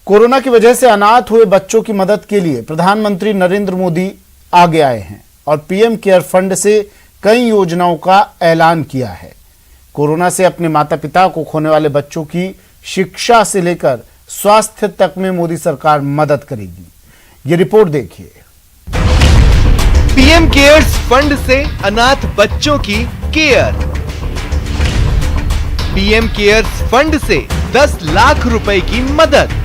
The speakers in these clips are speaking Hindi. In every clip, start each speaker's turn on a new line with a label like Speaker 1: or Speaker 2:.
Speaker 1: कोरोना की वजह से अनाथ हुए बच्चों की मदद के लिए प्रधानमंत्री नरेंद्र मोदी आगे आए हैं और पीएम केयर फंड से कई योजनाओं का ऐलान किया है। कोरोना से अपने माता पिता को खोने वाले बच्चों की शिक्षा से लेकर स्वास्थ्य तक में मोदी सरकार मदद करेगी। ये रिपोर्ट देखिए।
Speaker 2: पीएम केयर्स फंड से अनाथ बच्चों की केयर। पीएम केयर्स फंड से 10 लाख रुपए की मदद।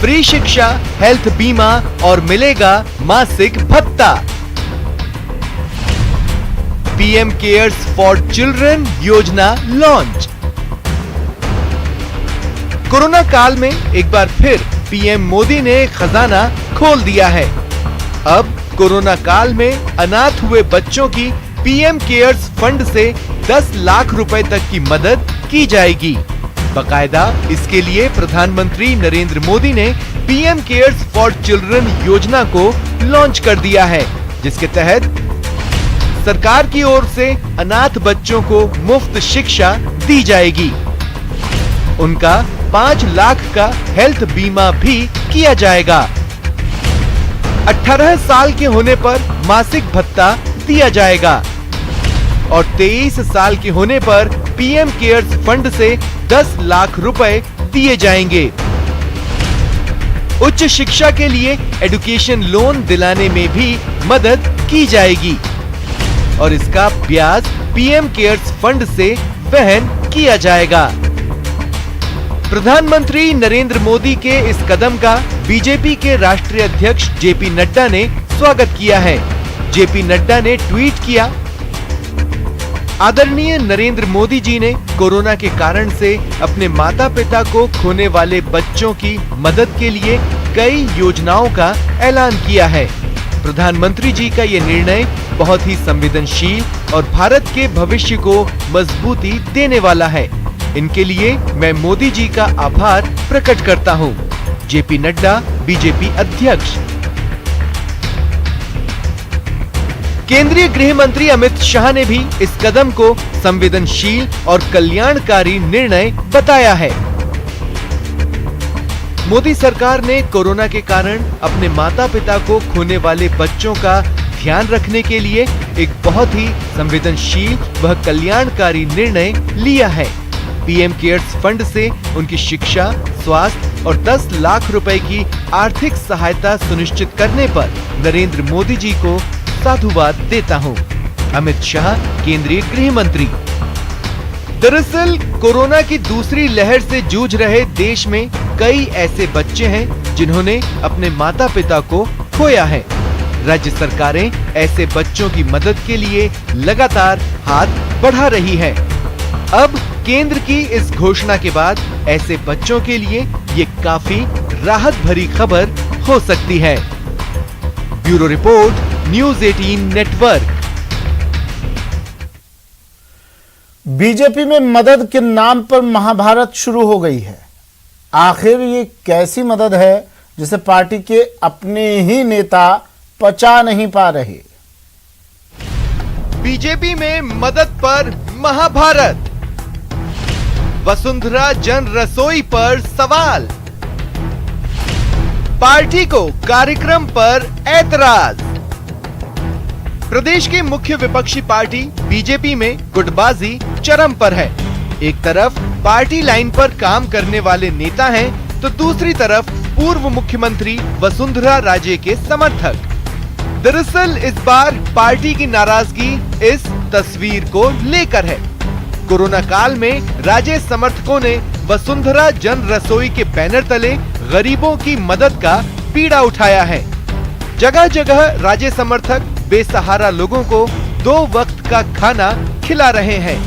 Speaker 2: फ्री शिक्षा, हेल्थ बीमा और मिलेगा मासिक भत्ता। पीएम केयर्स फॉर चिल्ड्रन योजना लॉन्च। कोरोना काल में एक बार फिर पीएम मोदी ने खजाना खोल दिया है। अब कोरोना काल में अनाथ हुए बच्चों की पीएम केयर्स फंड से 10 लाख रुपए तक की मदद की जाएगी। बकायदा इसके लिए प्रधानमंत्री नरेंद्र मोदी ने पीएम केयर्स फॉर चिल्ड्रन योजना को लॉन्च कर दिया है, जिसके तहत सरकार की ओर से अनाथ बच्चों को मुफ्त शिक्षा दी जाएगी। उनका 5 लाख का हेल्थ बीमा भी किया जाएगा। 18 साल के होने पर मासिक भत्ता दिया जाएगा और 23 साल के होने पर पीएम केयर्स फंड से 10 लाख रुपए दिए जाएंगे। उच्च शिक्षा के लिए एजुकेशन लोन दिलाने में भी मदद की जाएगी और इसका ब्याज पीएम केयर्स फंड से वहन किया जाएगा। प्रधानमंत्री नरेंद्र मोदी के इस कदम का बीजेपी के राष्ट्रीय अध्यक्ष जेपी नड्डा ने स्वागत किया है। जेपी नड्डा ने ट्वीट किया, आदरणीय नरेंद्र मोदी जी ने कोरोना के कारण से अपने माता पिता को खोने वाले बच्चों की मदद के लिए कई योजनाओं का ऐलान किया है। प्रधानमंत्री जी का ये निर्णय बहुत ही संवेदनशील और भारत के भविष्य को मजबूती देने वाला है। इनके लिए मैं मोदी जी का आभार प्रकट करता हूँ। जेपी नड्डा, बीजेपी अध्यक्ष। केंद्रीय गृह मंत्री अमित शाह ने भी इस कदम को संवेदनशील और कल्याणकारी निर्णय बताया है। मोदी सरकार ने कोरोना के कारण अपने माता पिता को खोने वाले बच्चों का ध्यान रखने के लिए एक बहुत ही संवेदनशील व कल्याणकारी निर्णय लिया है। पीएम केयर्स फंड से उनकी शिक्षा, स्वास्थ्य और 10 लाख रुपए की आर्थिक सहायता सुनिश्चित करने पर नरेंद्र मोदी जी को साधुवाद देता हूं। अमित शाह, केंद्रीय गृह मंत्री। दरअसल कोरोना की दूसरी लहर से जूझ रहे देश में कई ऐसे बच्चे हैं जिन्होंने अपने माता पिता को खोया है। राज्य सरकारें ऐसे बच्चों की मदद के लिए लगातार हाथ बढ़ा रही है। अब केंद्र की इस घोषणा के बाद ऐसे बच्चों के लिए ये काफी राहत भरी खबर हो सकती है। Bureau report, news 18 network.
Speaker 1: BJP में मदद के नाम पर महाभारत शुरू हो गई है। आखिर ये कैसी मदद है जिसे पार्टी के अपने ही नेता पचा नहीं पा रहे?
Speaker 2: बीजेपी में मदद पर महाभारत। वसुंधरा जन रसोई पर सवाल। पार्टी को कार्यक्रम पर ऐतराज। प्रदेश की मुख्य विपक्षी पार्टी बीजेपी में गुटबाजी चरम पर है। एक तरफ पार्टी लाइन पर काम करने वाले नेता हैं, तो दूसरी तरफ पूर्व मुख्यमंत्री वसुंधरा राजे के समर्थक। दरअसल इस बार पार्टी की नाराजगी इस तस्वीर को लेकर है। कोरोना काल में राजे समर्थकों ने वसुंधरा जन रसोई के बैनर तले गरीबों की मदद का पीड़ा उठाया है। जगह जगह राजे समर्थक बेसहारा लोगों को 2 वक्त का खाना खिला रहे हैं।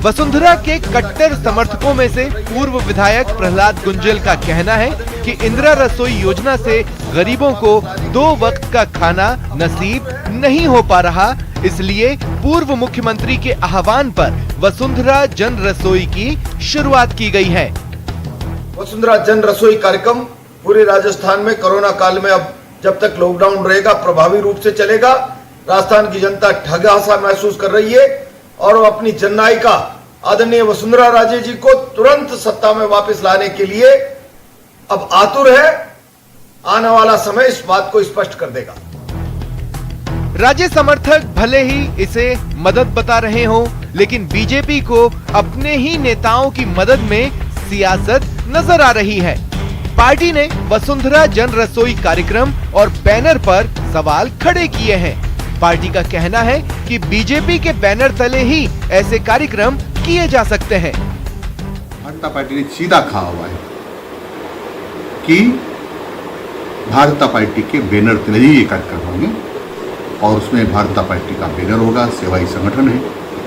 Speaker 2: वसुंधरा के कट्टर समर्थकों में से पूर्व विधायक प्रहलाद गुंजल का कहना है कि इंदिरा रसोई योजना से गरीबों को 2 वक्त का खाना नसीब नहीं हो पा रहा, इसलिए पूर्व मुख्यमंत्री के आह्वान पर वसुंधरा जन रसोई की शुरुआत की गई है।
Speaker 3: वसुंधरा जन रसोई कार्यक्रम पूरे राजस्थान में कोरोना काल में अब जब तक लॉकडाउन रहेगा प्रभावी रूप से चलेगा। राजस्थान की जनता ठगा सा महसूस कर रही है और वो अपनी जननायिका आदरणीय वसुंधरा राजे जी को तुरंत सत्ता में वापस लाने के लिए अब आतुर है। आने वाला समय इस बात को स्पष्ट कर देगा।
Speaker 2: राज्य समर्थक भले ही इसे मदद बता रहे हों, लेकिन बीजेपी को अपने ही नेताओं की मदद में सियासत नजर आ रही है। पार्टी ने वसुंधरा जन रसोई कार्यक्रम और बैनर पर सवाल खड़े किए हैं। पार्टी का कहना है कि बीजेपी के बैनर तले ही ऐसे कार्यक्रम किए जा सकते हैं।
Speaker 4: भारतीय जनता पार्टी ने सीधा कहा हुआ है कि भारतीय जनता पार्टी के बैनर तले ही ये कार्यक्रम होंगे और उसमें भारतीय जनता पार्टी का बैनर होगा। सेवाई संगठन है,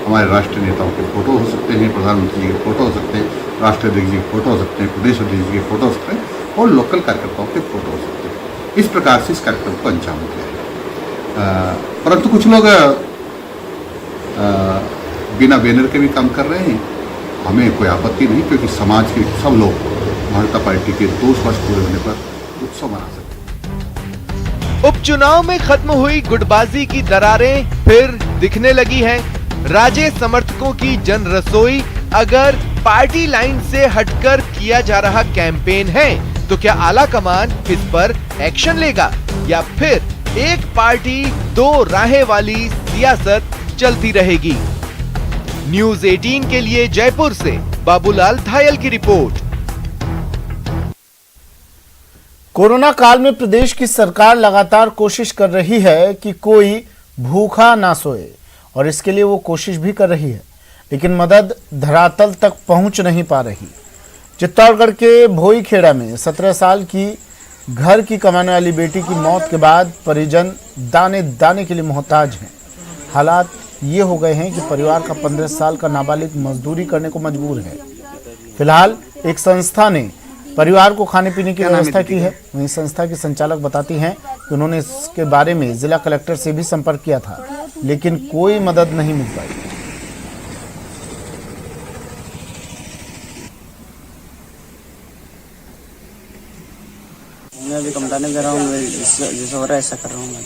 Speaker 4: हमारे राष्ट्रीय नेताओं के फोटो हो सकते हैं, प्रधानमंत्री जी के फोटो हो सकते हैं, राष्ट्रीय अध्यक्ष जी के फोटो हो सकते हैं, प्रदेश अध्यक्ष जी के फोटो हो सकते हैं और लोकल कार्यकर्ताओं के फोटो हो सकते हैं। इस प्रकार से इस कार्यक्रम को अंजाम दिया है। परंतु कुछ लोग बिना बैनर के भी काम कर रहे हैं। हमें कोई आपत्ति नहीं, क्योंकि समाज के सब लोग भारतीय जनता पार्टी के 2 वर्ष पूरे होने पर उत्सव मना सकते हैं।
Speaker 2: उपचुनाव में खत्म हुई गुटबाजी की दरारें फिर दिखने लगी है। राजे समर्थकों की जन रसोई अगर पार्टी लाइन से हटकर किया जा रहा कैंपेन है, तो क्या आला कमान इस पर एक्शन लेगा या फिर एक पार्टी 2 राहें वाली सियासत चलती रहेगी? न्यूज़ 18 के लिए जयपुर से बाबूलाल धायल की रिपोर्ट।
Speaker 1: कोरोना काल में प्रदेश की सरकार लगातार कोशिश कर रही है कि कोई भूखा ना सोए और इसके लिए वो कोशिश भी कर रही है, लेकिन मदद धरातल तक पहुंच नहीं पा रही। चित्तौड़गढ़ के भोईखेड़ा में 17 साल की घर की कमाने वाली बेटी की मौत के बाद परिजन दाने दाने के लिए मोहताज हैं। हालात ये हो गए हैं कि परिवार का 15 साल का नाबालिग मजदूरी करने को मजबूर है। फिलहाल एक संस्था ने परिवार को खाने पीने की व्यवस्था की है। वहीं संस्था की संचालक बताती हैं कि उन्होंने इसके बारे में जिला कलेक्टर से भी संपर्क किया था, लेकिन कोई मदद नहीं मिल पाई।
Speaker 5: मैं अभी कमटाने कर रहा हूँ, जैसा हो रहा है ऐसा कर रहा हूँ। मैं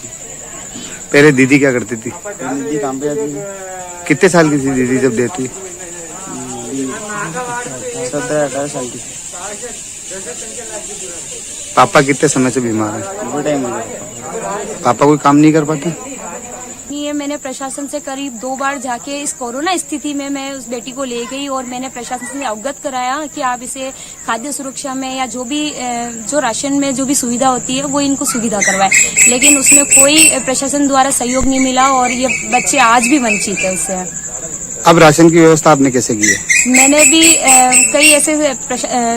Speaker 6: पहले दीदी क्या करती थी?
Speaker 5: दीदी काम पे जाती थी।
Speaker 6: कितने साल की थी दीदी जब डेथ हुई?
Speaker 5: 17-18 साल की।
Speaker 6: पापा कितने समय से बीमार है?
Speaker 5: बहुत टाइम हो गया।
Speaker 6: पापा कोई काम नहीं कर पाते?
Speaker 7: ये मैंने प्रशासन से करीब 2 बार जाके इस कोरोना स्थिति में मैं उस बेटी को ले गई और मैंने प्रशासन से अवगत कराया कि आप इसे खाद्य सुरक्षा में या जो भी जो राशन में जो भी सुविधा होती है वो इनको सुविधा करवाए, लेकिन उसमें कोई प्रशासन द्वारा सहयोग नहीं मिला और ये बच्चे आज भी वंचित है उससे।
Speaker 6: अब राशन की व्यवस्था आपने कैसे की है?
Speaker 7: मैंने भी कई ऐसे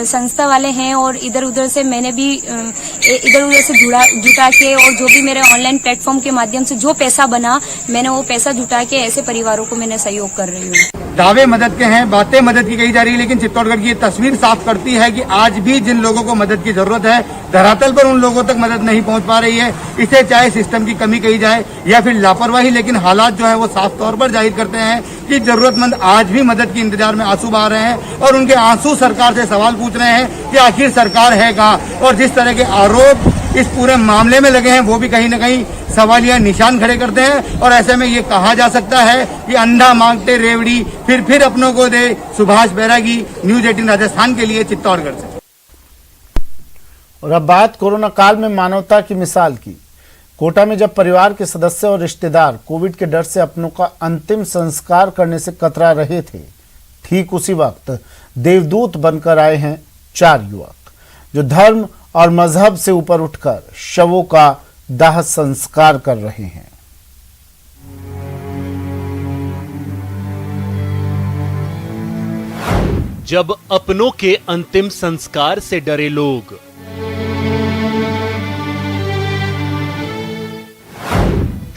Speaker 7: संस्था वाले हैं और इधर उधर से मैंने भी इधर उधर से जुटा के और जो भी मेरे ऑनलाइन प्लेटफॉर्म के माध्यम से जो पैसा बना मैंने वो पैसा जुटा के ऐसे परिवारों को मैंने सहयोग कर रही हूँ।
Speaker 8: दावे मदद के हैं, बातें मदद की कही जा रही है, लेकिन चित्तौड़गढ़ की ये तस्वीर साफ करती है कि आज भी जिन लोगों को मदद की जरूरत है धरातल पर उन लोगों तक मदद नहीं पहुंच पा रही है। इसे चाहे सिस्टम की कमी कही जाए या फिर लापरवाही, लेकिन हालात जो है वो साफ तौर पर जाहिर करते हैं कि जरूरतमंद आज भी मदद की इंतजार में आंसू बहा रहे हैं और उनके आंसू सरकार से सवाल पूछ रहे हैं कि आखिर सरकार है कहाँ। और जिस तरह के आरोप इस पूरे मामले में लगे हैं वो भी कहीं न कहीं सवालिया निशान खड़े करते हैं और ऐसे में ये कहा जा सकता है कि अंधा मांगते रेवड़ी फिर अपनों को दे। सुभाष बैरागी, न्यूज़ 18 राजस्थान के लिए चित्तौड़गढ़ से।
Speaker 1: और अब बात कोरोना काल में मानवता की मिसाल की। कोटा में जब परिवार के सदस्य और रिश्तेदार कोविड के डर से अपनों का अंतिम संस्कार करने से कतरा रहे थे, ठीक उसी वक्त देवदूत बनकर आए हैं 4 युवक जो धर्म और मजहब से ऊपर उठकर शवों का दाह संस्कार कर रहे हैं।
Speaker 9: जब अपनों के अंतिम संस्कार से डरे लोग,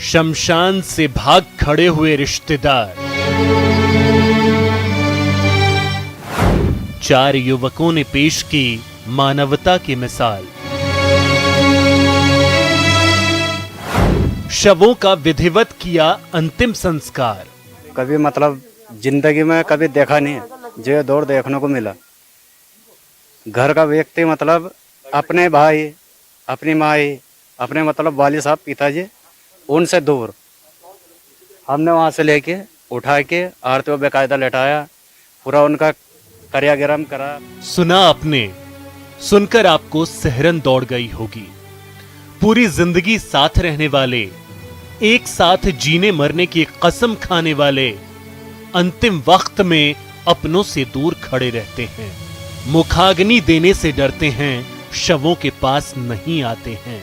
Speaker 9: शमशान से भाग खड़े हुए रिश्तेदार, 4 युवकों ने पेश की मानवता की मिसाल। शवों का विधिवत किया अंतिम संस्कार।
Speaker 5: कभी मतलब जिंदगी में कभी देखा नहीं है जो दौर देखने को मिला। घर का व्यक्ति मतलब अपने भाई, अपनी माई, अपने मतलब वालिद साहब, पिताजी, उनसे दूर हमने वहाँ से लेके उठा के आरती में बेकायदा लेटाया, पूरा उनका कार्याग्राम करा।
Speaker 9: सुना आपने, सुनकर आपको सिहरन दौड़ गई होगी। पूरी जिंदगी साथ रहने वाले, एक साथ जीने मरने की कसम खाने वाले अंतिम वक्त में अपनों से दूर खड़े रहते हैं, मुखाग्नि देने से डरते हैं, शवों के पास नहीं आते हैं।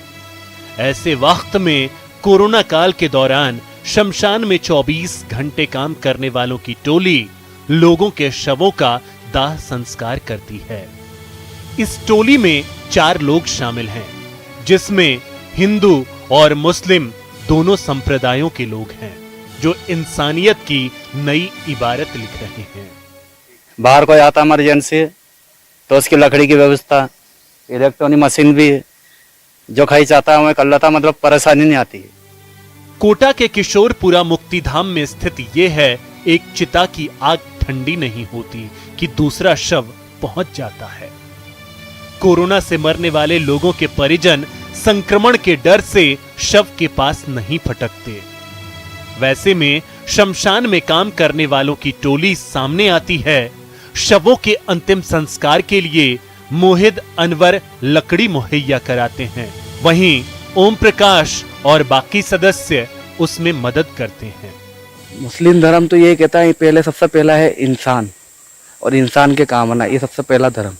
Speaker 9: ऐसे वक्त में कोरोना काल के दौरान शमशान में 24 घंटे काम करने वालों की टोली लोगों के शवों का दाह संस्कार करती है। इस टोली में 4 लोग शामिल हैं, जिसमें हिंदू और मुस्लिम दोनों संप्रदायों के लोग हैं, जो इंसानियत की नई इबारत लिख रहे हैं।
Speaker 5: बाहर कोई आता इमरजेंसी तो उसकी लकड़ी की व्यवस्था, इलेक्ट्रॉनिक मशीन भी जो खाई चाहता है वह कर लेता, मतलब परेशानी नहीं आती।
Speaker 9: कोटा के किशोरपुरा मुक्तिधाम में स्थित ये है एक चिता की आग ठंडी नहीं होती कि दूसरा शव पहुंच जाता है। कोरोना से मरने वाले लोगों के परिजन संक्रमण के डर से शव के पास नहीं फटकते। वैसे में शमशान में काम करने वालों की टोली सामने आती है। शवों के अंतिम संस्कार के लिए मोहिद अनवर लकड़ी मुहैया कराते हैं, वहीं ओम प्रकाश और बाकी सदस्य उसमें मदद करते हैं।
Speaker 5: मुस्लिम धर्म तो ये कहता है पहले सबसे पहला है इंसान और इंसान के काम आना, ये सबसे पहला धर्म।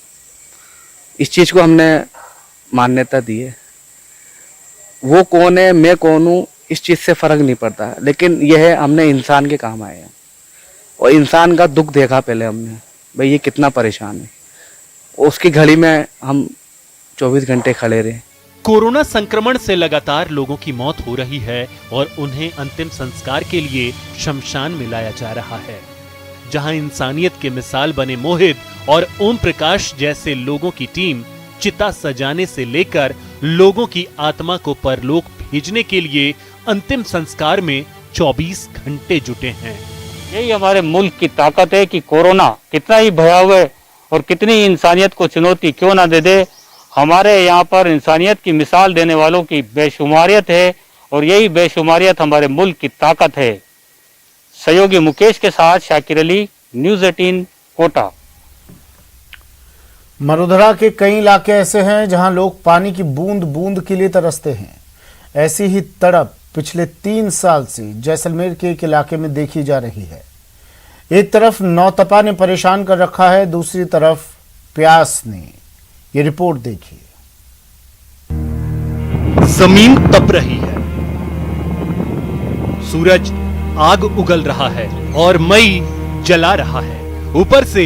Speaker 5: इस चीज को हमने मान्यता दी है। वो कौन है, मैं कौन हूँ, इस चीज से फर्क नहीं पड़ता, लेकिन यह है हमने इंसान के काम आए हैं और इंसान का दुख देखा पहले हमने, भाई ये कितना परेशान है, उसकी घड़ी में हम 24 घंटे खड़े रहे।
Speaker 9: कोरोना संक्रमण से लगातार लोगों की मौत हो रही है और उन्हें अंतिम संस्कार के लिए शमशान में लाया जा रहा है, जहां इंसानियत के मिसाल बने मोहित और ओम प्रकाश जैसे लोगों की टीम चिता सजाने से लेकर लोगों की आत्मा को परलोक भेजने के लिए अंतिम संस्कार में 24 घंटे जुटे हैं।
Speaker 10: यही हमारे मुल्क की ताकत है कि कोरोना कितना ही भयावह और कितनी इंसानियत को चुनौती क्यों ना दे दे, हमारे यहाँ पर इंसानियत की मिसाल देने वालों की बेशुमारियत है और यही बेशुमारियत हमारे मुल्क की ताकत है। सहयोगी मुकेश के साथ शाकिर अली, न्यूज़ 18 कोटा।
Speaker 1: मरुधरा के कई इलाके ऐसे हैं जहां लोग पानी की बूंद बूंद के लिए तरसते हैं। ऐसी ही तड़प पिछले 3 साल से जैसलमेर के एक इलाके में देखी जा रही है। एक तरफ नौतपा ने परेशान कर रखा है, दूसरी तरफ प्यास ने। ये रिपोर्ट देखिए।
Speaker 9: जमीन तप रही है, सूरज आग उगल रहा है और मई जला रहा है। ऊपर से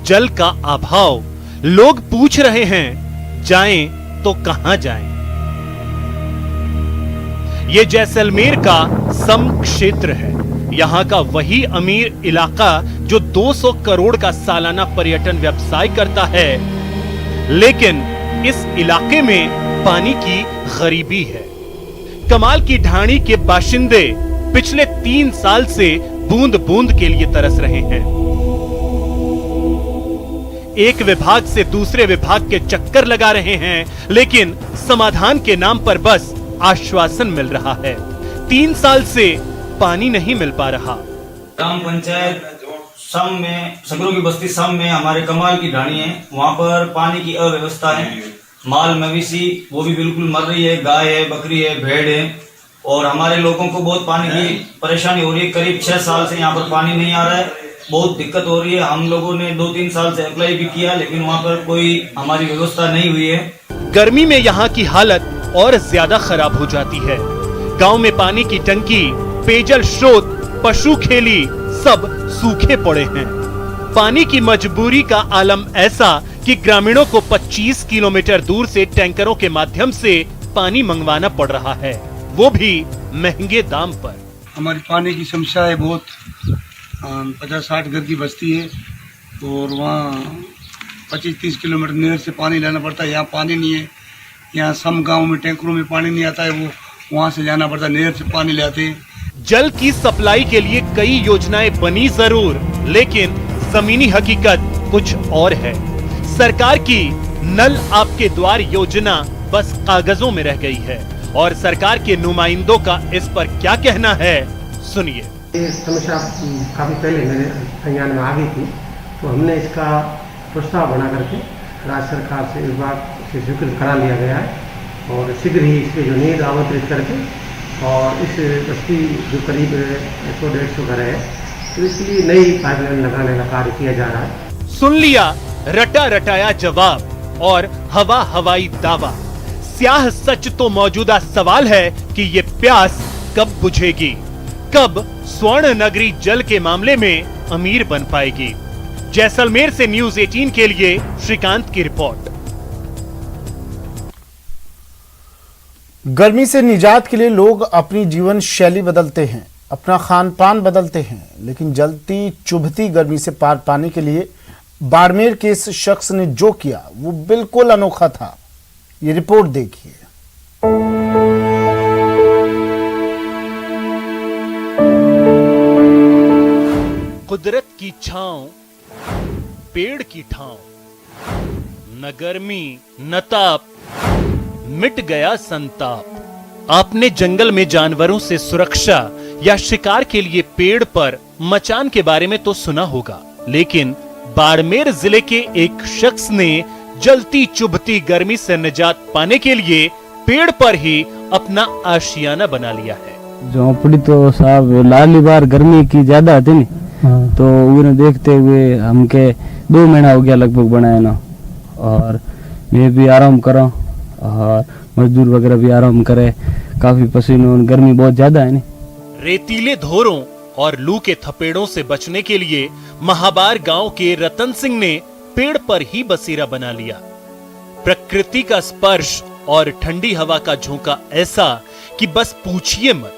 Speaker 9: जल का अभाव। लोग पूछ रहे हैं जाएं तो कहां जाएं। ये जैसलमेर का सम क्षेत्र है। यहां का वही अमीर इलाका जो 200 करोड़ का सालाना पर्यटन व्यवसाय करता है, लेकिन इस इलाके में पानी की गरीबी है। कमाल की ढाणी के बाशिंदे पिछले 3 साल से बूंद बूंद के लिए तरस रहे हैं। एक विभाग से दूसरे विभाग के चक्कर लगा रहे हैं, लेकिन समाधान के नाम पर बस आश्वासन मिल रहा है। 3 साल से पानी नहीं मिल पा रहा।
Speaker 11: ग्राम पंचायत सम में, सगरों की बस्ती सम में हमारे कमाल की ढाणी है, वहाँ पर पानी की अव्यवस्था है। माल मवेशी वो भी बिल्कुल मर रही है, गाय है, बकरी है, भेड़ है, और हमारे लोगों को बहुत पानी की परेशानी हो रही है। करीब 6 साल से यहाँ पर पानी नहीं आ रहा है, बहुत दिक्कत हो रही है। हम लोगों ने 2-3 साल से अप्लाई भी किया, लेकिन वहाँ पर कोई हमारी व्यवस्था नहीं हुई है।
Speaker 9: गर्मी में यहाँ की हालत और ज्यादा खराब हो जाती है। गांव में पानी की टंकी, पेयजल स्रोत, पशु खेली सब सूखे पड़े हैं। पानी की मजबूरी का आलम ऐसा कि ग्रामीणों को 25 किलोमीटर दूर से टैंकरों के माध्यम से पानी मंगवाना पड़ रहा है, वो भी महंगे दाम पर।
Speaker 8: हमारी पानी की समस्या है बहुत। 50-60 घर की बस्ती है और वहाँ 25-30 किलोमीटर नहर से पानी लाना पड़ता है। यहाँ पानी नहीं है। यहाँ सम गांव में टैंकरों में पानी नहीं आता है, वो वहाँ से जाना पड़ता है, नहर से पानी लाते हैं।
Speaker 9: जल की सप्लाई के लिए कई योजनाएं बनी जरूर, लेकिन जमीनी हकीकत कुछ और है। सरकार की नल आपके द्वार योजना बस कागजों में रह गई है और सरकार के नुमाइंदों का इस पर क्या कहना है, सुनिए।
Speaker 12: ये समस्या काफी पहले मेरे संज्ञान में आ गई थी तो हमने इसका प्रस्ताव बना करके राज्य सरकार से विभाग से स्वीकृत करा लिया गया है और शीघ्र ही इसके जो नींव आमंत्रित करके और इस बस्ती जो करीब 100-150 घर है तो इसके लिए नई पाइपलाइन लगाने का कार्य किया जा रहा है।
Speaker 9: सुन लिया रटा रटाया जवाब और हवा हवाई दावा। स्याह सच तो मौजूदा सवाल है कि ये प्यास कब बुझेगी, कब स्वर्ण नगरी जल के मामले में अमीर बन पाएगी। जैसलमेर से न्यूज़ 18 के लिए श्रीकांत की रिपोर्ट।
Speaker 1: गर्मी से निजात के लिए लोग अपनी जीवन शैली बदलते हैं, अपना खान पान बदलते हैं, लेकिन जलती चुभती गर्मी से पार पाने के लिए बाड़मेर के इस शख्स ने जो किया वो बिल्कुल अनोखा था। ये रिपोर्ट देखिए।
Speaker 9: कुदरत की छांव, पेड़ की ठाव, न गर्मी न ताप, मिट गया संताप। आपने जंगल में जानवरों से सुरक्षा या शिकार के लिए पेड़ पर मचान के बारे में तो सुना होगा, लेकिन बाड़मेर जिले के एक शख्स ने जलती चुभती गर्मी से निजात पाने के लिए पेड़ पर ही अपना आशियाना बना लिया है।
Speaker 5: झोंपड़ी तो साहब लाली बार गर्मी की ज्यादा आती नहीं, तो उन्हें देखते हुए हमके 2 महीना हो गया लगभग बनाया ना, और मैं भी आराम करा और मजदूर वगैरह भी आराम करे। काफी पसीने, गर्मी बहुत ज्यादा है नहीं।
Speaker 9: रेतीले धोरों और लू के थपेड़ों से बचने के लिए महाबार गांव के रतन सिंह ने पेड़ पर ही बसेरा बना लिया। प्रकृति का स्पर्श और ठंडी हवा का झोंका ऐसा कि बस पूछिए मत।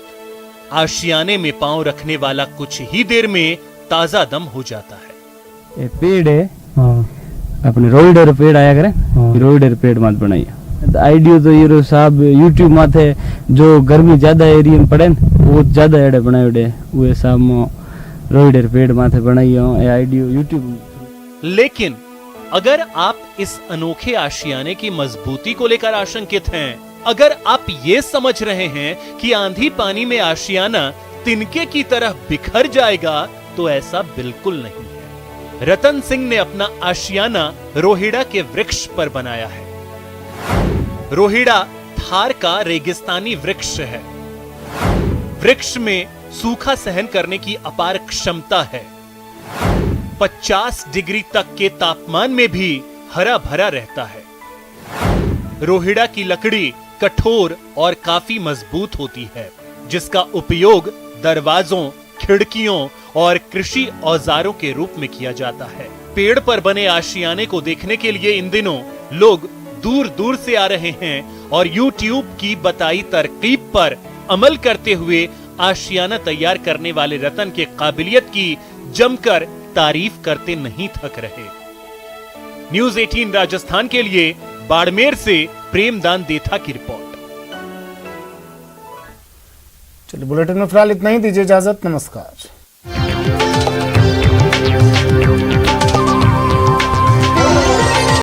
Speaker 9: आशियाने में पांव रखने वाला कुछ ही देर में ताजा दम हो जाता है।
Speaker 5: ये पेड़ है अपने रोइडर पेड़ आया करे, रोइडर पेड़ मत बनाइए। आइडियो तो ये साहब यूट्यूब माथे जो गर्मी ज्यादा एरिया में पड़े वो ज्यादा एडे बनाए वो साहब रोइडर पेड़ माथे बनाइए आइडियो यूट्यूब।
Speaker 9: लेकिन अगर आप इस अनोखे आशियाने की मजबूती को लेकर आशंकित हैं, अगर आप ये समझ रहे हैं कि आंधी पानी में आशियाना तिनके की तरह बिखर जाएगा, तो ऐसा बिल्कुल नहीं है। रतन सिंह ने अपना आशियाना रोहिड़ा के वृक्ष पर बनाया है। रोहिड़ा थार का रेगिस्तानी वृक्ष है। वृक्ष में सूखा सहन करने की अपार क्षमता है। 50 डिग्री तक के तापमान में भी हरा भरा रहता है। रोहिड़ा की लकड़ी कठोर और काफी मजबूत होती है, जिसका उपयोग दरवाजों, खिड़कियों और कृषि औजारों के रूप में किया जाता है। पेड़ पर बने आशियाने को देखने के लिए इन दिनों लोग दूर दूर से आ रहे हैं और YouTube की बताई तरकीब पर अमल करते हुए आशियाना तैयार करने वाले रतन के काबिलियत की जमकर तारीफ करते नहीं थक रहे। न्यूज़ 18 राजस्थान के लिए बाड़मेर से प्रेमदान देथा की रिपोर्ट।
Speaker 1: चलिए बुलेटिन में फिलहाल इतना ही, दीजिए इजाजत, नमस्कार।